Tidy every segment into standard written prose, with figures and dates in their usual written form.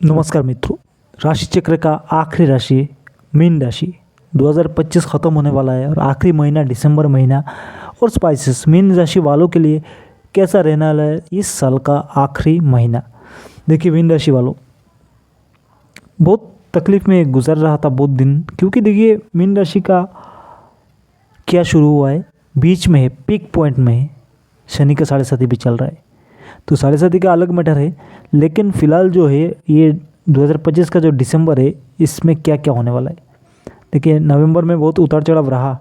नमस्कार मित्रों। राशि चक्र का आखिरी राशि मीन राशि 2025 ख़त्म होने वाला है और आखिरी महीना दिसंबर महीना और स्पाइसेस मीन राशि वालों के लिए कैसा रहने वाला है इस साल का आखिरी महीना। देखिए मीन राशि वालों बहुत तकलीफ़ में गुजर रहा था बहुत दिन, क्योंकि देखिए मीन राशि का क्या शुरू हुआ है, बीच में है, पीक पॉइंट में है, शनि का 7.5 भी चल रहा है। तो 7.5 का अलग मैटर है, लेकिन फ़िलहाल जो है ये 2025 का जो दिसंबर है इसमें क्या क्या होने वाला है। देखिए नवंबर में बहुत उतार चढ़ाव रहा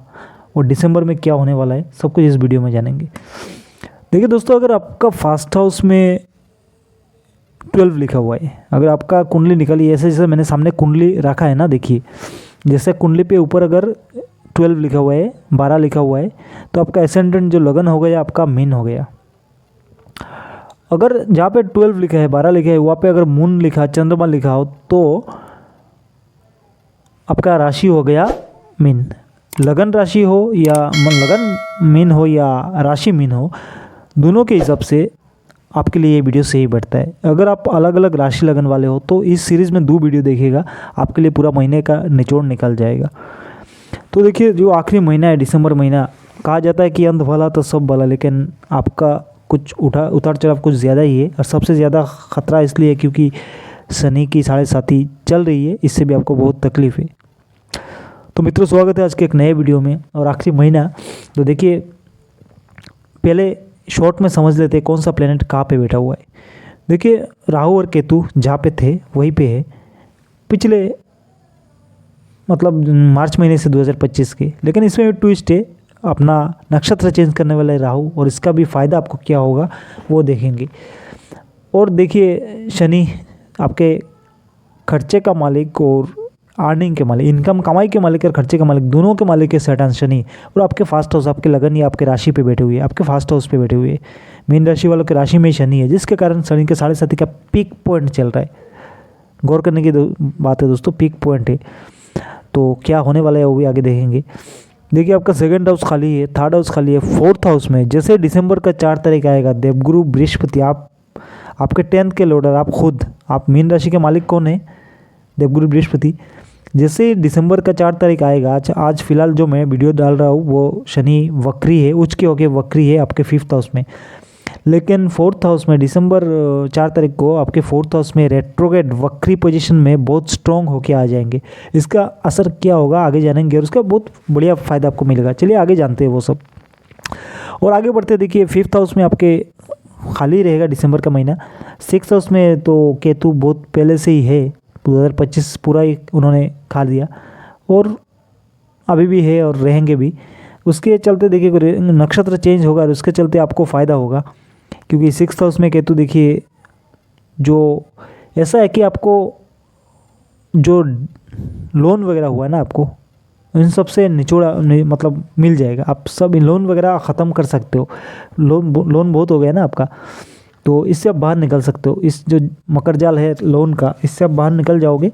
और दिसंबर में क्या होने वाला है सब कुछ इस वीडियो में जानेंगे। देखिए दोस्तों, अगर आपका फर्स्ट हाउस में 12 लिखा हुआ है, अगर आपका कुंडली निकली ऐसे जैसे मैंने सामने कुंडली रखा है ना, देखिए जैसे कुंडली पे ऊपर अगर 12 लिखा हुआ है, 12 लिखा हुआ है, तो आपका एसेंडेंट जो लगन हो गया आपका मीन हो गया। अगर जहाँ पे 12 लिखा है, 12 लिखा है, वहाँ पे अगर मून लिखा, चंद्रमा लिखा हो तो आपका राशि हो गया मीन। लगन राशि हो या लगन मीन हो या राशि मीन हो, दोनों के हिसाब से आपके लिए ये वीडियो सही बैठता है। अगर आप अलग अलग राशि लगन वाले हो तो इस सीरीज़ में 2 वीडियो देखिएगा, आपके लिए पूरा महीने का निचोड़ निकल जाएगा। तो देखिए जो आखिरी महीना है दिसंबर महीना, कहा जाता है कि अंत भला तो सब भला, लेकिन आपका कुछ उतार चढ़ाव कुछ ज़्यादा ही है। और सबसे ज़्यादा ख़तरा इसलिए है क्योंकि शनि की 7.5 चल रही है, इससे भी आपको बहुत तकलीफ़ है। तो मित्रों स्वागत है आज के एक नए वीडियो में। और आखिरी महीना तो देखिए पहले शॉर्ट में समझ लेते हैं कौन सा प्लेनेट कहाँ पे बैठा हुआ है। देखिए राहु और केतु जहाँ पे थे वहीं पे है पिछले मतलब मार्च महीने से 2025 के, लेकिन इसमें ट्विस्ट है, अपना नक्षत्र चेंज करने वाला है राहु, और इसका भी फ़ायदा आपको क्या होगा वो देखेंगे। और देखिए शनि आपके खर्चे का मालिक और अर्निंग के मालिक, इनकम कमाई के मालिक और खर्चे का मालिक, दोनों के मालिक है सैटर्न शनि। और आपके फास्ट हाउस, आपके लगन या आपके राशि पे बैठे हुए हैं, आपके फास्ट हाउस पे बैठे हुए हैं। मीन राशि वालों की राशि में शनि है, जिसके कारण शनि के 7.5 का पीक पॉइंट चल रहा है। गौर करने की बात है दोस्तों, पीक पॉइंट है। तो क्या होने वाला है वो भी आगे देखेंगे। देखिए आपका 2nd हाउस खाली है, 3rd हाउस खाली है, 4th हाउस में जैसे दिसंबर का 4 तारीख आएगा, देवगुरु बृहस्पति आपके 10th के लॉर्डर, आप खुद, आप मीन राशि के मालिक कौन है? देवगुरु बृहस्पति। जैसे दिसंबर का 4 तारीख आएगा, आज फिलहाल जो मैं वीडियो डाल रहा हूँ वो शनि वक्री है, उच्च के होके वक्री है आपके 5th हाउस में। लेकिन 4th हाउस में दिसंबर 4 तारीख को आपके 4th हाउस में रेट्रोग्रेड वक्री पोजीशन में बहुत स्ट्रॉन्ग होके आ जाएंगे। इसका असर क्या होगा आगे जानेंगे और उसका बहुत बढ़िया फ़ायदा आपको मिलेगा। चलिए आगे जानते हैं वो सब और आगे बढ़ते। देखिए 5th हाउस में आपके खाली रहेगा दिसंबर का महीना। 6th हाउस में तो केतु बहुत पहले से ही है, 2025 पूरा ही उन्होंने खा लिया और अभी भी है और रहेंगे भी। उसके चलते देखिए नक्षत्र चेंज होगा और उसके चलते आपको फ़ायदा होगा, क्योंकि 6th हाउस में केतु देखिए जो ऐसा है कि आपको जो लोन वगैरह हुआ है ना, आपको इन सब से निचोड़ा मतलब मिल जाएगा। आप सब लोन वगैरह ख़त्म कर सकते हो। लोन बहुत हो गया ना आपका, तो इससे आप बाहर निकल सकते हो। इस जो मकर जाल है लोन का, इससे आप बाहर निकल जाओगे,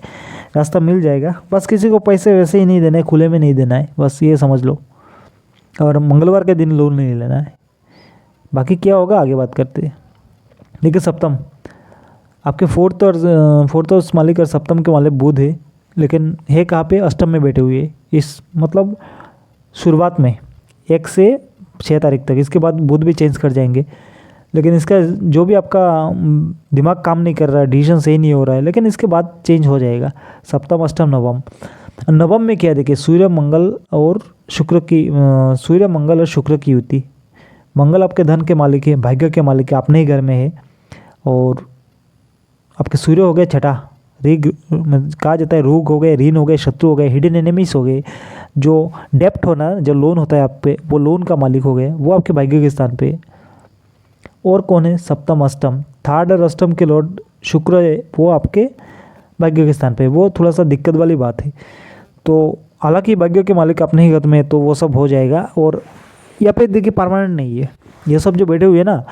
रास्ता मिल जाएगा। बस किसी को पैसे वैसे ही नहीं देना है, खुले में नहीं देना है, बस ये समझ लो। और मंगलवार के दिन लोन नहीं लेना है। बाकी क्या होगा आगे बात करते हैं। देखिए सप्तम आपके 4th हाउस मालिक और सप्तम के मालिक बुध है, लेकिन है कहाँ पे? अष्टम में बैठे हुए इस मतलब शुरुआत में 1 से 6 तारीख तक। इसके बाद बुध भी चेंज कर जाएंगे, लेकिन इसका जो भी आपका दिमाग काम नहीं कर रहा है, डिसीजन सही नहीं हो रहा है, लेकिन इसके बाद चेंज हो जाएगा। सप्तम अष्टम नवम। नवम में क्या देखिए सूर्य मंगल और शुक्र की युति। मंगल आपके धन के मालिक है, भाग्य के मालिक है, अपने ही घर में है। और आपके सूर्य हो गए छठा, कहा जाता है रोग हो गए, ऋण हो गए, शत्रु हो गए, हिडन एनिमीज हो गए। जो डेप्ट होना, जो लोन होता है आप पे, वो लोन का मालिक हो गया, वो आपके भाग्य के स्थान पे है। और कौन है? सप्तम अष्टम, 3rd और अष्टम के लॉर्ड शुक्र है, वो आपके भाग्य के स्थान पे। वो थोड़ा सा दिक्कत वाली बात है। तो हालांकि भाग्य के मालिक अपने ही घर में है, तो वो सब हो जाएगा। और यहाँ पे देखिए परमानेंट नहीं है, ये सब जो बैठे हुए हैं ना,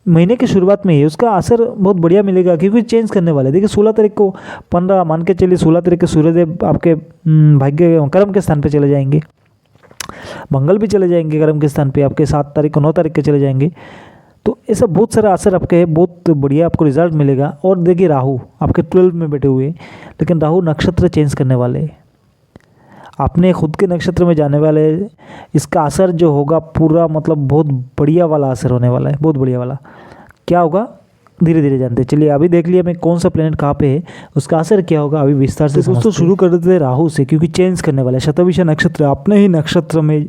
महीने की शुरुआत में ही उसका असर बहुत बढ़िया मिलेगा, क्योंकि चेंज करने वाले। देखिए 16 तारीख को 15 मान के चलिए, 16 तारीख को सूर्यदेव आपके भाग्य कर्म के स्थान पे चले जाएंगे। मंगल भी चले जाएंगे कर्म के स्थान पे, आपके 7 तारीख को 9 तारीख के चले जाएंगे। तो ऐसा बहुत सारा असर आपके है, बहुत बढ़िया आपको रिजल्ट मिलेगा। और देखिए राहु आपके 12 में बैठे हुए हैं, लेकिन राहु नक्षत्र चेंज करने वाले हैं, अपने खुद के नक्षत्र में जाने वाले हैं। इसका असर जो होगा पूरा मतलब बहुत बढ़िया वाला असर होने वाला है, बहुत बढ़िया वाला। क्या होगा धीरे धीरे जानते हैं। चलिए अभी देख लिया मैं कौन सा प्लेनेट कहाँ पे है, उसका असर क्या होगा अभी विस्तार से दोस्तों शुरू कर देते हैं राहु से, क्योंकि चेंज करने वाला है। शतभिषा नक्षत्र अपने ही नक्षत्र में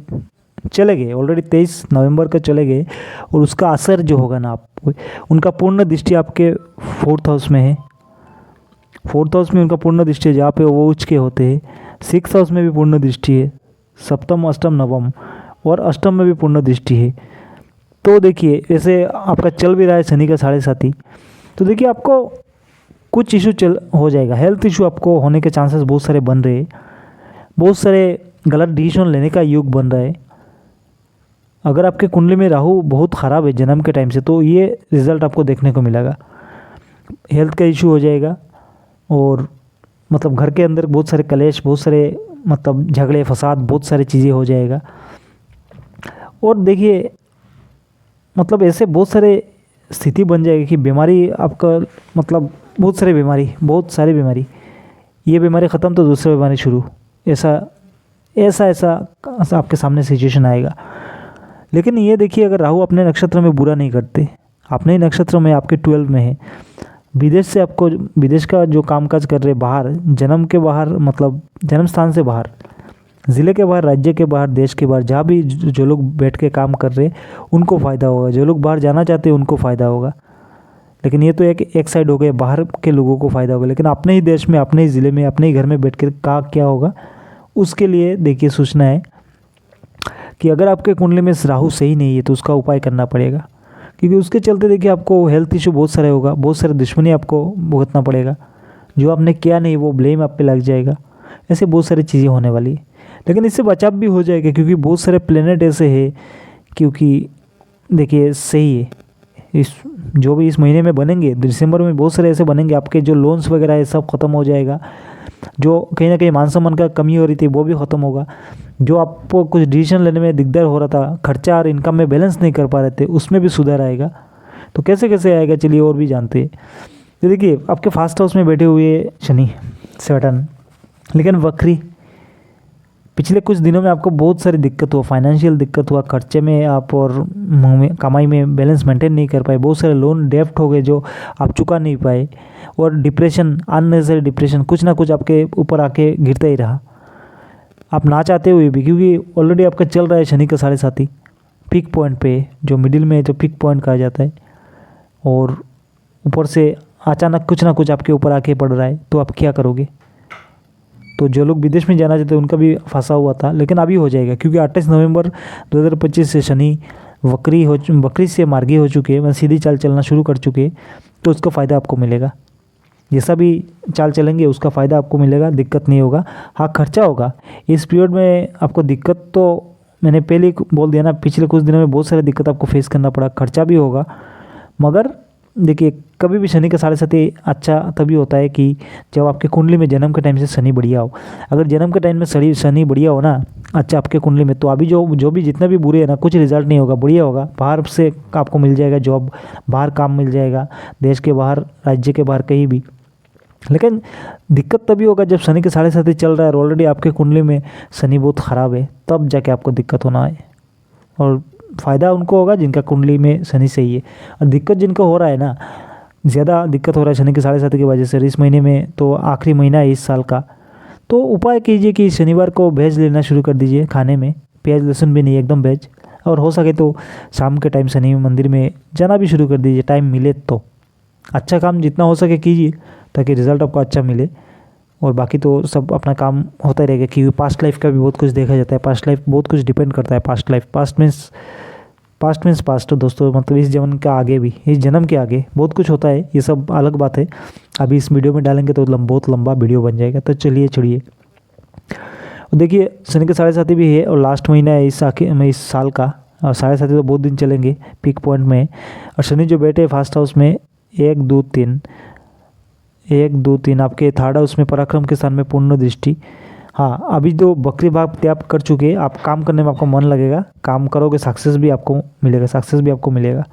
चले गए, ऑलरेडी 23 नवंबर को चले गए, और उसका असर जो होगा ना आप, उनका पूर्ण दृष्टि आपके 4th हाउस में है। 4th हाउस में उनका पूर्ण दृष्टि है, जहाँ पे वो उच्च के होते हैं। 6th हाउस में भी पूर्ण दृष्टि है, सप्तम अष्टम नवम, और अष्टम में भी पूर्ण दृष्टि है। तो देखिए ऐसे आपका चल भी रहा है शनि का 7.5, तो देखिए आपको कुछ इशू हो जाएगा, हेल्थ इशू आपको होने के चांसेस बहुत सारे बन रहे हैं, बहुत सारे गलत डिसीजन लेने का योग बन रहा है। अगर आपके कुंडली में राहु बहुत ख़राब है जन्म के टाइम से, तो ये रिज़ल्ट आपको देखने को मिलेगा, हेल्थ का इशू हो जाएगा, और मतलब घर के अंदर बहुत सारे कलेश, बहुत सारे मतलब झगड़े फसाद, बहुत सारी चीज़ें हो जाएगा। और देखिए मतलब ऐसे बहुत सारे स्थिति बन जाएगी कि बीमारी आपका मतलब बहुत सारी बीमारी, ये बीमारी ख़त्म तो दूसरी बीमारी शुरू, ऐसा ऐसा ऐसा आपके सामने सिचुएशन आएगा। लेकिन ये देखिए अगर राहु अपने नक्षत्र में बुरा नहीं करते, अपने ही नक्षत्र में आपके 12 में है, विदेश से आपको विदेश का जो कामकाज कर रहे बाहर, जन्म के बाहर मतलब जन्म स्थान से बाहर, ज़िले के बाहर, राज्य के बाहर, देश के बाहर, जहाँ भी जो लोग बैठ के काम कर रहे उनको फ़ायदा होगा, जो लोग बाहर जाना चाहते हैं उनको फ़ायदा होगा। लेकिन ये तो एक साइड हो गया, बाहर के लोगों को फ़ायदा होगा, लेकिन अपने ही देश में, अपने ही ज़िले में, अपने ही घर में बैठ कर क्या होगा, उसके लिए देखिए सोचना है कि अगर आपके कुंडली में राहु सही नहीं है तो उसका उपाय करना पड़ेगा, क्योंकि उसके चलते देखिए आपको हेल्थ इशू बहुत सारे होगा, बहुत सारे दुश्मनी आपको भुगतना पड़ेगा, जो आपने किया नहीं वो ब्लेम आप पे लग जाएगा, ऐसे बहुत सारी चीज़ें होने वाली है। लेकिन इससे बचाव भी हो जाएगा, क्योंकि बहुत सारे प्लेनेट ऐसे हैं, क्योंकि देखिए सही है, इस जो भी इस महीने में बनेंगे, दिसंबर में बहुत सारे ऐसे बनेंगे, आपके जो लोन्स वगैरह है सब ख़त्म हो जाएगा, जो कहीं ना कहीं मान सम्मान का कमी हो रही थी वो भी ख़त्म होगा, जो आपको कुछ डिसीजन लेने में दिक्कत हो रहा था, खर्चा और इनकम में बैलेंस नहीं कर पा रहे थे, उसमें भी सुधार आएगा। तो कैसे कैसे आएगा चलिए और भी जानते हैं। तो देखिए आपके 1st हाउस में बैठे हुए शनि सैटर्न, लेकिन वक्री, पिछले कुछ दिनों में आपको बहुत सारी दिक्कत हुआ, फाइनेंशियल दिक्कत हुआ, खर्चे में आप और कमाई में बैलेंस मेंटेन नहीं कर पाए, बहुत सारे लोन डेफ्ट हो गए जो आप चुका नहीं पाए, और डिप्रेशन, अननेसेसरी डिप्रेशन कुछ ना कुछ आपके ऊपर आके गिरता ही रहा, आप ना चाहते हुए भी, क्योंकि ऑलरेडी आपका चल रहा है शनि का 7.5 पीक पॉइंट पे, जो मिडिल में है जो पीक पॉइंट कहा जाता है, और ऊपर से अचानक कुछ ना कुछ आपके ऊपर आके पड़ रहा है, तो आप क्या करोगे। तो जो लोग विदेश में जाना चाहते हैं उनका भी फंसा हुआ था, लेकिन अभी हो जाएगा, क्योंकि 28 नवंबर 2025 से शनि वक्री से मार्गी हो चुके हैं, सीधी चाल चलना शुरू कर चुके हैं, तो उसका फ़ायदा आपको मिलेगा, जैसा भी चाल चलेंगे उसका फ़ायदा आपको मिलेगा, दिक्कत नहीं होगा। हाँ खर्चा होगा इस पीरियड में आपको, दिक्कत तो मैंने पहले ही बोल दिया ना, पिछले कुछ दिनों में बहुत सारी दिक्कत आपको फेस करना पड़ा, खर्चा भी होगा। मगर देखिए कभी भी शनि का 7.5 अच्छा तभी होता है कि जब आपके कुंडली में जन्म के टाइम से शनि बढ़िया हो। अगर जन्म के टाइम में शनि बढ़िया हो ना अच्छा आपके कुंडली में, तो अभी जो भी जितना भी बुरे है ना, कुछ रिजल्ट नहीं होगा, बढ़िया होगा, बाहर से आपको मिल जाएगा जॉब, बाहर काम मिल जाएगा, देश के बाहर, राज्य के बाहर, कहीं भी। लेकिन दिक्कत तभी होगा जब शनि के 7.5 चल रहा है और ऑलरेडी आपके कुंडली में शनि बहुत ख़राब है, तब जाके आपको दिक्कत होना है। और फ़ायदा उनको होगा जिनका कुंडली में शनि सही है, और दिक्कत जिनको हो रहा है ना, ज़्यादा दिक्कत हो रहा है शनि के 7.5 की वजह से इस महीने में, तो आखिरी महीना है इस साल का, तो उपाय कीजिए कि शनिवार को वेज लेना शुरू कर दीजिए, खाने में प्याज लहसुन भी नहीं, एकदम वेज, और हो सके तो शाम के टाइम शनि मंदिर में जाना भी शुरू कर दीजिए, टाइम मिले तो। अच्छा काम जितना हो सके कीजिए ताकि रिज़ल्ट आपको अच्छा मिले, और बाकी तो सब अपना काम होता ही रहेगा, क्योंकि पास्ट लाइफ का भी बहुत कुछ देखा जाता है, पास्ट लाइफ बहुत कुछ डिपेंड करता है, past life, past means past दोस्तों, मतलब इस जन्म के आगे भी, इस जन्म के आगे बहुत कुछ होता है, ये सब अलग बात है, अभी इस वीडियो में डालेंगे तो बहुत लंबा वीडियो बन जाएगा। तो चलिए छोड़िए, देखिए शनि के 7.5 भी है और लास्ट महीना है इस आखिर में, इस साल का, और 7.5 तो बहुत दिन चलेंगे पीक पॉइंट में। और शनि जो बैठे 1st हाउस में 1 2 3 आपके 3rd हाउस में पराक्रम के स्थान में पूर्ण दृष्टि। हाँ अभी जो बकरी भाग त्याग कर चुके हैं, आप काम करने में आपको मन लगेगा, काम करोगे सक्सेस भी आपको मिलेगा,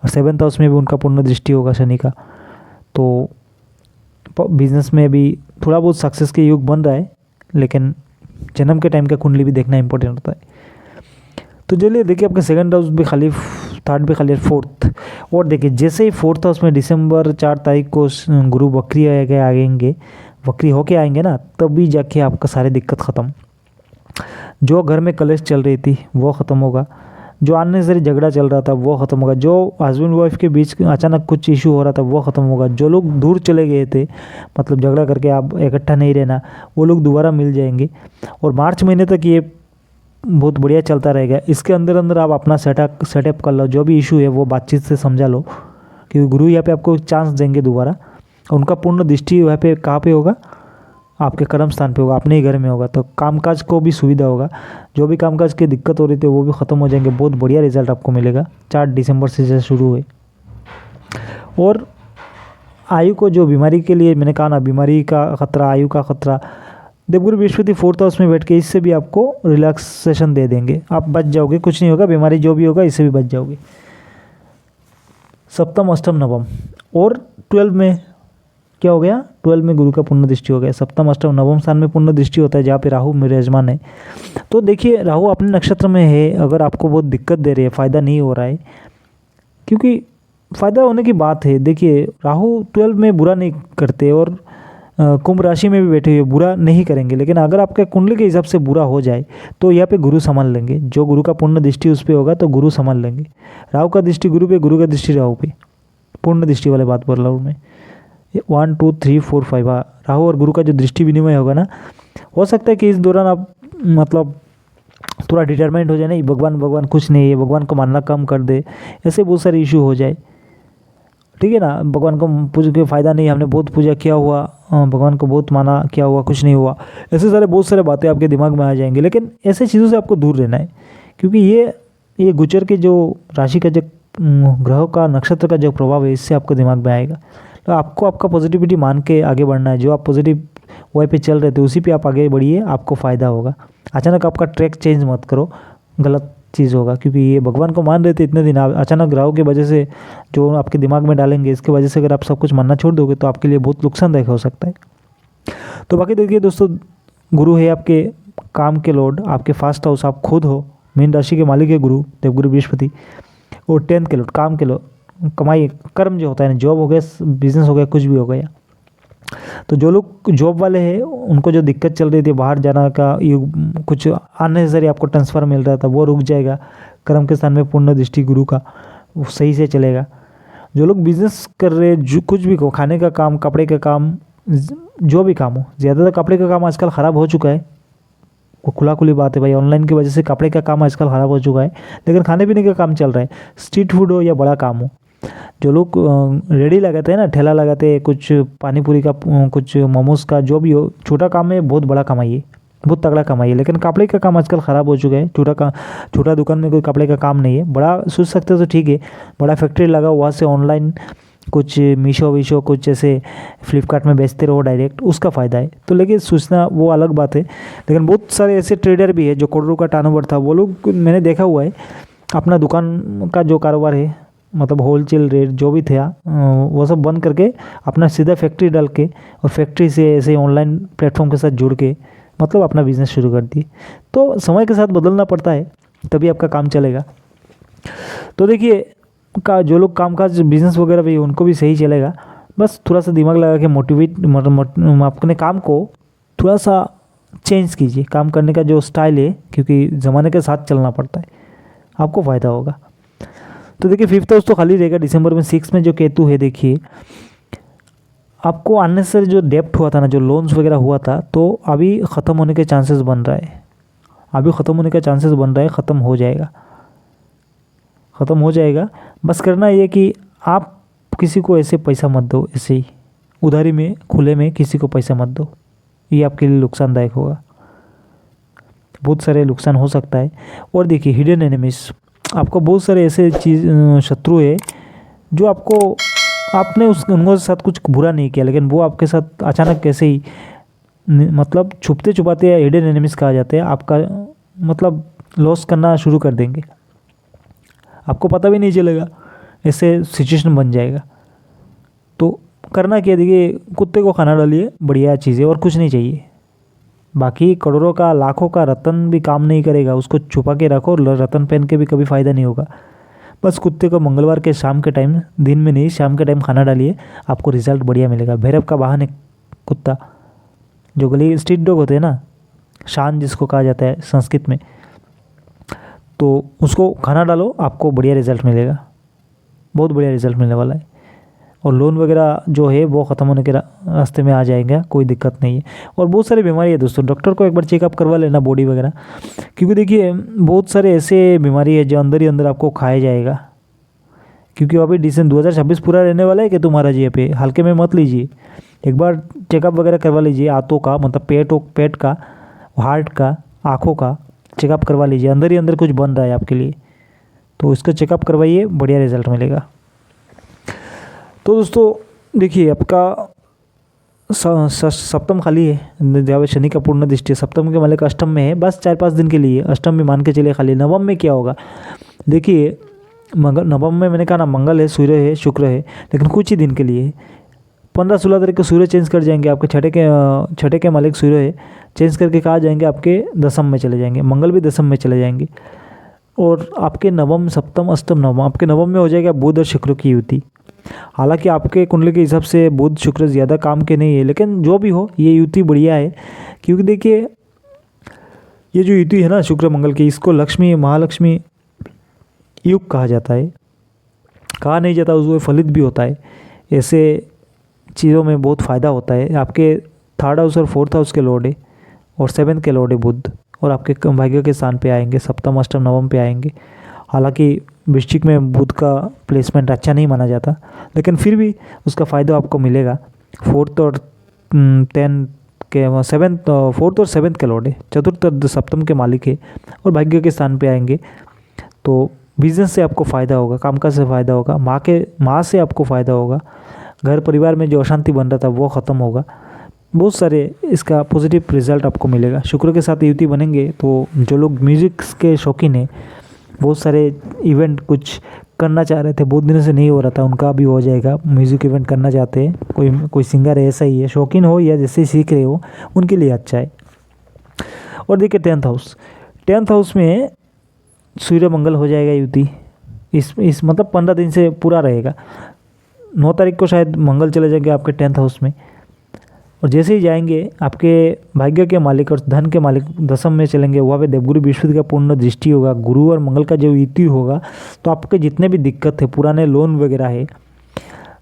और 7th हाउस में भी उनका पूर्ण दृष्टि होगा शनि का। तो बिजनेस में भी थोड़ा बहुत सक्सेस के योग बन रहा है, लेकिन जन्म के टाइम का कुंडली भी देखना इंपॉर्टेंट होता है। तो चलिए देखिए, आपके 2nd हाउस भी खाली, 3rd भी खाली, 4th। और देखिए जैसे ही 4th हाउस में दिसंबर 4 तारीख को गुरु वक्री आएंगे, वक्री होके आएंगे ना, तभी जाके आपका सारी दिक्कत ख़त्म। जो घर में कलेश चल रही थी वो ख़त्म होगा, जो अननेसेसरी झगड़ा चल रहा था वो ख़त्म होगा, जो हस्बैंड वाइफ के बीच अचानक कुछ इशू हो रहा था वो ख़त्म होगा, जो लोग दूर चले गए थे, मतलब झगड़ा करके आप इकट्ठा नहीं रहना, वो लोग दोबारा मिल जाएंगे। और मार्च महीने तक ये बहुत बढ़िया चलता रहेगा। इसके अंदर अंदर आप अपना सेटअप कर लो, जो भी इशू है वो बातचीत से समझा लो, क्योंकि गुरु यहाँ पे आपको चांस देंगे दोबारा। उनका पूर्ण दृष्टि वहाँ पे कहाँ पे होगा, आपके कर्म स्थान पे होगा, अपने ही घर में होगा, तो कामकाज को भी सुविधा होगा। जो भी कामकाज की दिक्कत हो रही थी वो भी ख़त्म हो जाएंगे, बहुत बढ़िया रिजल्ट आपको मिलेगा 4 दिसंबर से जैसे शुरू हुए। और आयु को, जो बीमारी के लिए मैंने कहा ना, बीमारी का खतरा, आयु का खतरा, देवगुरु बृहस्पति 4th हाउस में बैठ के इससे भी आपको रिलैक्सेशन दे देंगे, आप बच जाओगे, कुछ नहीं होगा, बीमारी जो भी होगा इससे भी बच जाओगे। 7th, 8th, 9th और 12 में क्या हो गया, 12 में गुरु का पूर्ण दृष्टि हो गया। 7th, 8th, 9th स्थान में पूर्ण दृष्टि होता है, जहाँ पे राहु मेरे यजमान है। तो देखिए राहु अपने नक्षत्र में है, अगर आपको बहुत दिक्कत दे रही है, फ़ायदा नहीं हो रहा है, क्योंकि फ़ायदा होने की बात है। देखिए राहु 12 में बुरा नहीं करते, और कुंभ राशि में भी बैठे हुए बुरा नहीं करेंगे, लेकिन अगर आपके कुंडली के हिसाब से बुरा हो जाए तो यहाँ पे गुरु संभाल लेंगे। जो गुरु का पूर्ण दृष्टि उस पर होगा तो गुरु संभाल लेंगे। राहु का दृष्टि गुरु पे, गुरु का दृष्टि राहु पे, पूर्ण दृष्टि वाले बात बोल रहा हूँ मैं। 1 2 3 4 5 राहु और गुरु का जो दृष्टि विनिमय होगा ना, हो सकता है कि इस दौरान आप मतलब थोड़ा डिटरमाइंड हो जाए, नहीं भगवान कुछ नहीं है, भगवान को मानना कम कर दे, ऐसे बहुत सारे इशू हो जाए, ठीक है ना। भगवान को पूज के फ़ायदा नहीं, हमने बहुत पूजा किया हुआ, भगवान को बहुत माना, क्या हुआ, कुछ नहीं हुआ, ऐसे सारे बहुत सारे बातें आपके दिमाग में आ जाएंगे। लेकिन ऐसे चीज़ों से आपको दूर रहना है, क्योंकि ये गोचर के जो राशि का, जो ग्रहों का, नक्षत्र का जो प्रभाव है, इससे आपको दिमाग में आएगा। तो आपको आपका पॉजिटिविटी मान के आगे बढ़ना है। जो आप पॉजिटिव वे पे चल रहे थे उसी पे आप आगे बढ़िए, आपको फ़ायदा होगा। अचानक आपका ट्रैक चेंज मत करो, गलत चीज़ होगा, क्योंकि ये भगवान को मान रहे थे इतने दिन, अचानक राहु की वजह से जो आपके दिमाग में डालेंगे, इसके वजह से अगर आप सब कुछ मानना छोड़ दोगे तो आपके लिए बहुत नुकसानदायक हो सकता है। तो बाकी देखिए दोस्तों, गुरु है आपके काम के लॉर्ड, आपके 1st हाउस, आप खुद हो, मीन राशि के मालिक है गुरु, देवगुरु बृहस्पति। और 10th के लॉर्ड, काम के लॉर्ड, कमाई, कर्म जो होता है ना, जॉब हो गया, बिजनेस हो गया, कुछ भी हो गया। तो जो लोग जॉब वाले हैं उनको जो दिक्कत चल रही थी, बाहर जाना का, कुछ अननेसेसरी आपको ट्रांसफ़र मिल रहा था, वो रुक जाएगा। कर्म के स्थान में पूर्ण दृष्टि गुरु का, वो सही से चलेगा। जो लोग बिजनेस कर रहे, जो कुछ भी को, खाने का काम, कपड़े का काम, जो भी काम हो, ज़्यादातर कपड़े का काम आजकल ख़राब हो चुका है, वो खुला खुली बात है भाई, ऑनलाइन की वजह से कपड़े का काम आजकल ख़राब हो चुका है, लेकिन खाने पीने का काम चल रहा है। स्ट्रीट फूड हो या बड़ा काम हो, जो लोग रेडी लगाते हैं ना, ठेला लगाते हैं, कुछ पानी पूरी का, कुछ मोमोज का, जो भी हो, छोटा काम है, बहुत बड़ा कमाइए, बहुत तगड़ा कमाइए। लेकिन कपड़े का काम आजकल ख़राब हो चुका है। छोटा दुकान में कोई कपड़े का काम नहीं है। बड़ा सोच सकते हो तो ठीक है, बड़ा फैक्ट्री लगा, वहाँ से ऑनलाइन कुछ मीशो कुछ ऐसे फ्लिपकार्ट में बेचते रहो डायरेक्ट, उसका फ़ायदा है। तो लेकिन सोचना वो अलग बात है। लेकिन बहुत सारे ऐसे ट्रेडर भी है जो करोड़ों का टर्नओवर था, वो लोग मैंने देखा हुआ है, अपना दुकान का जो कारोबार है, मतलब होलसेल रेट जो भी था, वो सब बंद करके अपना सीधा फैक्ट्री डाल के, और फैक्ट्री से ऐसे ऑनलाइन प्लेटफॉर्म के साथ जुड़ के मतलब अपना बिज़नेस शुरू कर दिए। तो समय के साथ बदलना पड़ता है, तभी आपका काम चलेगा। तो देखिए जो लोग कामकाज बिज़नेस वगैरह भी, उनको भी सही चलेगा। बस थोड़ा सा दिमाग लगा के अपने काम को थोड़ा सा चेंज कीजिए, काम करने का जो स्टाइल है, क्योंकि ज़माने के साथ चलना पड़ता है, आपको फ़ायदा होगा। तो देखिए 5th हाउस तो खाली रहेगा दिसंबर में। 6 में जो केतु है, देखिए आपको अननेसेसरी जो डेप्ट हुआ था ना, जो लोन्स वगैरह हुआ था, तो अभी ख़त्म होने के चांसेस बन रहा है, ख़त्म हो जाएगा। बस करना ये कि आप किसी को ऐसे पैसा मत दो, ऐसे ही उधारी में, खुले में किसी को पैसा मत दो, ये आपके लिए नुकसानदायक होगा, बहुत सारे नुकसान हो सकता है। और देखिए हिडन एनिमीज, आपको बहुत सारे ऐसे शत्रु है जो आपने उनके साथ कुछ बुरा नहीं किया, लेकिन वो आपके साथ अचानक कैसे ही, मतलब छुपते छुपाते या हिडन एनिमीज कहा जाते हैं, आपका मतलब लॉस करना शुरू कर देंगे, आपको पता भी नहीं चलेगा। ऐसे सिचुएशन बन जाएगा। तो करना क्या, देखिए कुत्ते को खाना डालिए, बढ़िया चीज़ है और कुछ नहीं चाहिए। बाकी करोड़ों का लाखों का रतन भी काम नहीं करेगा, उसको छुपा के रखो, रतन पहन के भी कभी फ़ायदा नहीं होगा। बस कुत्ते को मंगलवार के शाम के टाइम, दिन में नहीं शाम के टाइम खाना डालिए, आपको रिजल्ट बढ़िया मिलेगा। भैरव का वाहन है कुत्ता, जो गली स्ट्रीट डॉग होते हैं ना, शान जिसको कहा जाता है संस्कृत में, तो उसको खाना डालो, आपको बढ़िया रिजल्ट मिलेगा, बहुत बढ़िया रिजल्ट मिलने वाला है। और लोन वगैरह जो है वो ख़त्म होने के रास्ते में आ जाएगा, कोई दिक्कत नहीं है। और बहुत सारी बीमारी है दोस्तों, डॉक्टर को एक बार चेकअप करवा लेना बॉडी वगैरह, क्योंकि देखिए बहुत सारे ऐसे बीमारी है जो अंदर ही अंदर आपको खाया जाएगा। क्योंकि अभी डिसेंबर 2026 पूरा रहने वाला है कि तुम्हारा जी पे हल्के में मत लीजिए, एक बार चेकअप वगैरह करवा लीजिए, आंतों का मतलब पेट का, हार्ट का, आँखों का चेकअप करवा लीजिए, अंदर ही अंदर कुछ बन रहा है आपके लिए, तो इसका चेकअप करवाइए, बढ़िया रिजल्ट मिलेगा। तो दोस्तों देखिए आपका सप्तम खाली है, जब शनि का पूर्ण दृष्टि सप्तम के मालिक अष्टम में है, बस 4-5 दिन के लिए अष्टम में मान के चलिए खाली। नवम में क्या होगा, देखिए नवम में मैंने कहा ना, मंगल है, सूर्य है, शुक्र है, लेकिन कुछ ही दिन के लिए 15-16 तारीख को सूर्य चेंज कर जाएंगे, आपके छठे के मालिक सूर्य है, चेंज करके कहा जाएंगे आपके दसम में चले जाएंगे, मंगल भी दसम में चले जाएंगे। और आपके नवम, सप्तम, अष्टम, नवम, आपके नवम में हो जाएगा बुध और शुक्र की युति। हालांकि आपके कुंडली के हिसाब से बुध शुक्र ज़्यादा काम के नहीं है, लेकिन जो भी हो ये युति बढ़िया है। क्योंकि देखिए ये जो युति है ना शुक्र मंगल की, इसको लक्ष्मी महालक्ष्मी युग कहा जाता है, कहा नहीं जाता, उसको फलित भी होता है। ऐसे चीज़ों में बहुत फ़ायदा होता है। आपके 3rd हाउस और 4th हाउस के लॉर्ड है और 7th के लॉर्ड है बुध, और आपके भाग्य के स्थान पे आएंगे, सप्तम, अष्टम, नवम पे आएंगे। हालांकि वृश्चिक में बुध का प्लेसमेंट अच्छा नहीं माना जाता, लेकिन फिर भी उसका फ़ायदा आपको मिलेगा। 4th और 10 के 7th, 4th और 7th के लॉर्ड है, चतुर्थ और सप्तम के मालिक है और भाग्य के स्थान पे आएंगे। तो बिजनेस से आपको फ़ायदा होगा, कामकाज से फ़ायदा होगा, माँ से आपको फ़ायदा होगा, घर परिवार में जो अशांति बन रहा था वो ख़त्म होगा, बहुत सारे इसका पॉजिटिव रिजल्ट आपको मिलेगा। शुक्र के साथ युति बनेंगे तो जो लोग म्यूज़िक के शौकीन हैं, बहुत सारे इवेंट कुछ करना चाह रहे थे, बहुत दिनों से नहीं हो रहा था, उनका भी हो जाएगा। म्यूज़िक इवेंट करना चाहते हैं, कोई सिंगर है, ऐसा ही है, शौकीन हो या जैसे सीख रहे हो, उनके लिए अच्छा है। और देखिए 10th हाउस में सूर्य मंगल हो जाएगा युति, इस मतलब 15 दिन से पूरा रहेगा। 9 तारीख को शायद मंगल चले जाएंगे आपके 10th हाउस में, और जैसे ही जाएंगे आपके भाग्य के मालिक और धन के मालिक दसम में चलेंगे, वहाँ पे देवगुरु बृहस्पति का पूर्ण दृष्टि होगा, गुरु और मंगल का जो युति होगा, तो आपके जितने भी दिक्कत है, पुराने लोन वगैरह है,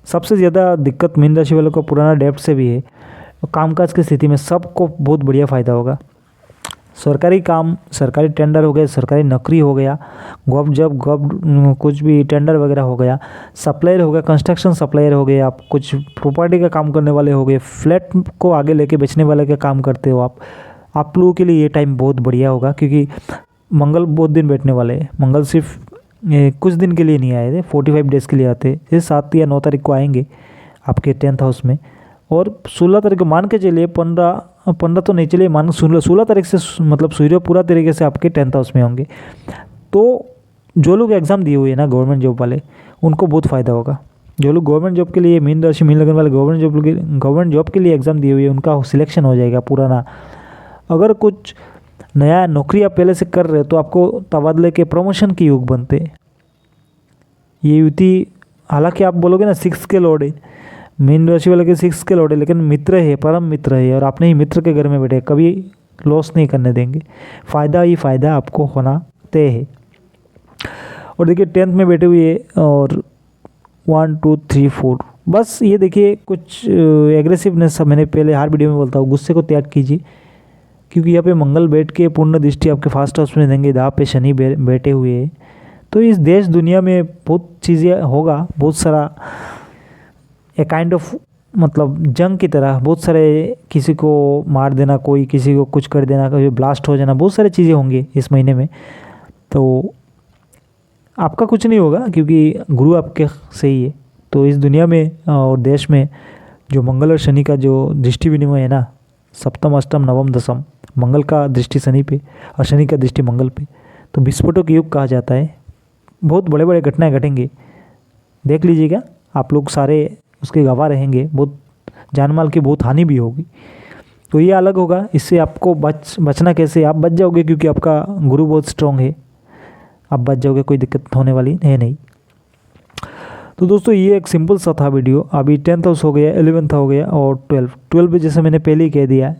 सबसे ज़्यादा दिक्कत मीन राशि वालों को पुराना डेब्ट से भी है, कामकाज की स्थिति में सबको बहुत बढ़िया फ़ायदा होगा। सरकारी काम, सरकारी टेंडर हो गए, सरकारी नौकरी हो गया, कुछ भी टेंडर वगैरह हो गया, सप्लायर हो गया, कंस्ट्रक्शन सप्लायर हो गए, आप कुछ प्रॉपर्टी का काम करने वाले हो गए, फ्लैट को आगे लेके बेचने वाले का काम करते हो आप लोगों के लिए ये टाइम बहुत बढ़िया होगा। क्योंकि मंगल बहुत दिन बैठने वाले हैं, मंगल सिर्फ कुछ दिन के लिए नहीं आए थे, 45 डेज़ के लिए आते, जैसे 7 या 9 तारीख को आएंगे आपके 10th हाउस में, और 16 तारीख को मान के चलिए, 15 तो नहीं चलिए, मान 16 तारीख से मतलब सूर्य पूरा तरीके से आपके 10th हाउस में होंगे। तो जो लोग एग्ज़ाम दिए हुए हैं ना गवर्नमेंट जॉब वाले, उनको बहुत फ़ायदा होगा। जो लोग गवर्नमेंट जॉब के लिए, मीन राशि मीन लगन वाले गवर्नमेंट जॉब के लिए एग्ज़ाम दिए हुए हैं, उनका सिलेक्शन हो जाएगा पुराना। अगर कुछ नया नौकरी आप पहले से कर रहे हो तो आपको तबादले के, प्रमोशन के योग बनते हैं। ये युति, हालांकि आप बोलोगे ना 6 के लॉर्ड है, मीन राशि वाले के 6 के लॉर्ड है, लेकिन मित्र है, परम मित्र है, और आपने ही मित्र के घर में बैठे, कभी लॉस नहीं करने देंगे, फ़ायदा ही फ़ायदा आपको होना तय है। और देखिए 10th में बैठे हुए और 1 2 3 4, बस ये देखिए कुछ एग्रेसिवनेस, मैंने पहले हर वीडियो में बोलता हूँ, गुस्से को त्याग कीजिए, क्योंकि यहाँ पे मंगल बैठ के पूर्ण दृष्टि आपके 1st हाउस में देंगे, यहाँ पे शनि बैठे हुए हैं। तो इस देश दुनिया में बहुत चीज़ें होगा, बहुत सारा ए काइंड ऑफ मतलब जंग की तरह, बहुत सारे, किसी को मार देना, कोई किसी को कुछ कर देना, कभी ब्लास्ट हो जाना, बहुत सारी चीज़ें होंगी इस महीने में। तो आपका कुछ नहीं होगा क्योंकि गुरु आपके सही है। तो इस दुनिया में और देश में जो मंगल और शनि का जो दृष्टि विनिमय है ना, सप्तम, अष्टम, नवम, दसम, मंगल का दृष्टि शनि पे और शनि का दृष्टि मंगल पे, तो विस्फोटक युग कहा जाता है। बहुत बड़े बड़े घटनाएं घटेंगी, देख लीजिएगा, आप लोग सारे उसके गवाह रहेंगे, बहुत जान माल की बहुत हानि भी होगी। तो ये अलग होगा, इससे आपको बचना कैसे, आप बच जाओगे क्योंकि आपका गुरु बहुत स्ट्रांग है, आप बच जाओगे, कोई दिक्कत होने वाली है नहीं। तो दोस्तों ये एक सिंपल सा था वीडियो। अभी 10th हाउस हो गया, 11th हो गया और 12 में जैसे मैंने पहले ही कह दिया,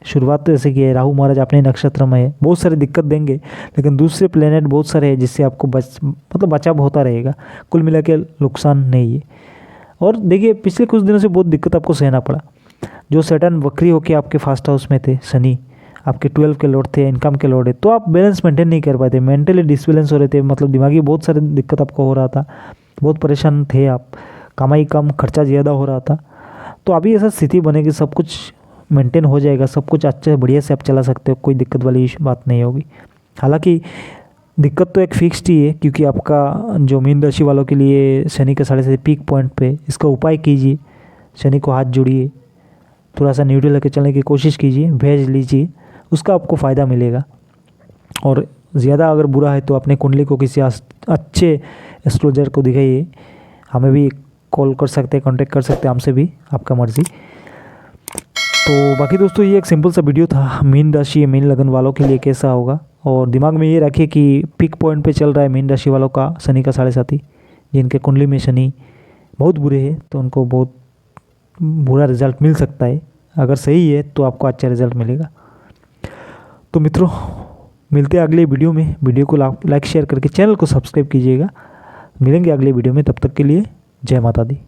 शुरुआत तो ऐसे की है, राहु महाराज अपने नक्षत्र में है, बहुत सारी दिक्कत देंगे, लेकिन दूसरे प्लेनेट बहुत सारे हैं जिससे आपको बचाव होता रहेगा, कुल मिला के नुकसान नहीं है। और देखिए पिछले कुछ दिनों से बहुत दिक्कत आपको सहना पड़ा, जो सैटर्न वक्री होकर आपके फर्स्ट हाउस में थे, शनि आपके 12 के लॉर्ड थे, इनकम के लॉर्ड है, तो आप बैलेंस मेंटेन नहीं कर पाए थे, मेंटली डिसबैलेंस हो रहे थे, मतलब दिमागी बहुत सारी दिक्कत आपको हो रहा था, बहुत परेशान थे आप, कमाई कम खर्चा ज़्यादा हो रहा था। तो अभी ऐसा स्थिति बनेगी, सब कुछ मेंटेन हो जाएगा, सब कुछ अच्छे बढ़िया से आप चला सकते हो, कोई दिक्कत वाली बात नहीं होगी। हालांकि दिक्कत तो एक फिक्स्ड ही है, क्योंकि आपका जो मीन राशि वालों के लिए शनि के 7.5 पीक पॉइंट पे, इसका उपाय कीजिए, शनि को हाथ जोड़िए, थोड़ा सा न्यूट्रल लेकर चलने की कोशिश कीजिए, भेज लीजिए, उसका आपको फ़ायदा मिलेगा। और ज़्यादा अगर बुरा है तो अपने कुंडली को किसी अच्छे एस्ट्रोलॉजर को दिखाइए, हमें भी कॉल कर सकते हैं, कांटेक्ट कर सकते हैं हमसे भी, आपका मर्ज़ी। तो बाकी दोस्तों ये एक सिंपल सा वीडियो था, मीन राशि मीन लगन वालों के लिए कैसा होगा। और दिमाग में ये रखिए कि पीक पॉइंट पे चल रहा है मीन राशि वालों का शनि का 7.5, जिनके कुंडली में शनि बहुत बुरे हैं तो उनको बहुत बुरा रिजल्ट मिल सकता है, अगर सही है तो आपको अच्छा रिजल्ट मिलेगा। तो मित्रों मिलते हैं अगले वीडियो में, वीडियो को लाइक शेयर करके चैनल को सब्सक्राइब कीजिएगा। मिलेंगे अगले वीडियो में, तब तक के लिए जय माता दी।